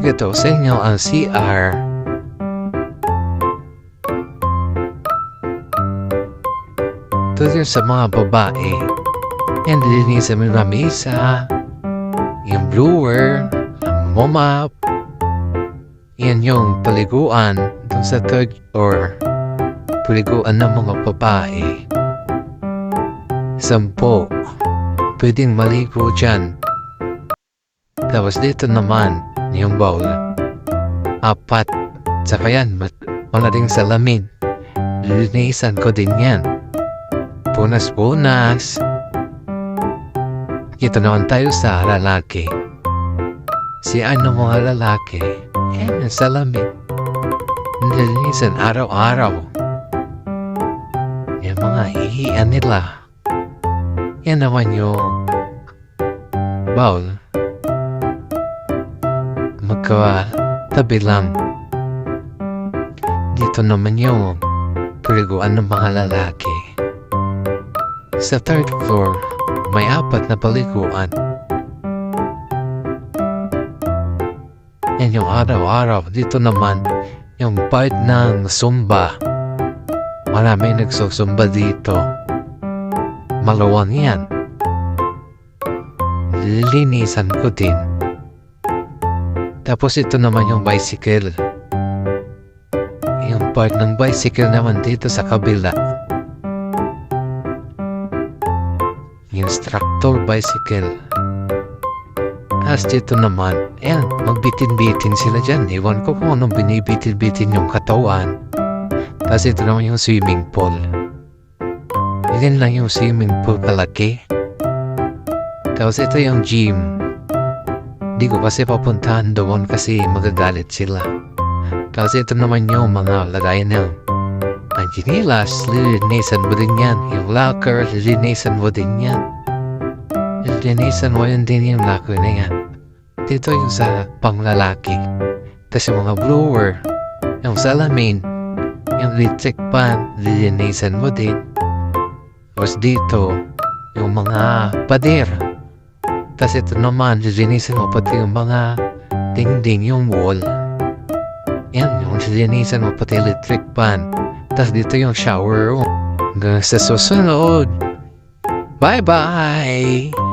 ipapakita ko sa inyo ang CR. Ito din sa mga babae. Yan, linisan mo yung lamisa, yung blower, ang mop. Yan yung paliguan dun sa third floor. Paliguan ng mga babae. 10. Pwedeng maligo dyan. Tapos dito naman, yung bowl. 4. Saka yan, wala ding salamin. Linisan ko din yan. Punas-punas. Ito naman tayo sa lalaki. Si ano mga lalaki, yan ang salamin. Nilinisan araw-araw. Yung mga ihian nila. Yan naman yung bowl. Magkatabi lang. Dito naman yung paliguan ng mga lalaki. Sa third floor, may 4 na paliguan. Yan yung araw-araw. Dito naman, yung part ng Zumba. Marami nagsusumba dito. Maluwang yan. Linisan ko din. Tapos ito naman yung bicycle. Yung part ng bicycle naman dito sa kabila. Instructor bicycle. As dito naman, ayan, magbitin-bitin sila dyan. Iwan ko kung anong binibitin-bitin yung katawan. Tapos ito naman yung swimming pool. Yan lang yung swimming pool kalaki. Tapos ito yung gym. Di ko kasi papuntahan doon kasi magagalit sila. Tapos ito naman yung mga lagayan ng ang chinilas, lilinisan mo din yan. Yung locker, lilinisan mo din yan. Lilinisan mo yun din yung locker na yan. Dito yung sa panglalaki. Tapos yung mga blower, yung salamin, yung electric pan, lilinisan mo din. Tapos dito, yung mga pader. Tapos ito naman, lilinisan mo pati yung mga dingding, yung wall. Yan, yung lilinisan mo pati electric pan. Tapos dito yung shower room. Hanggang sa susunod. Bye-bye!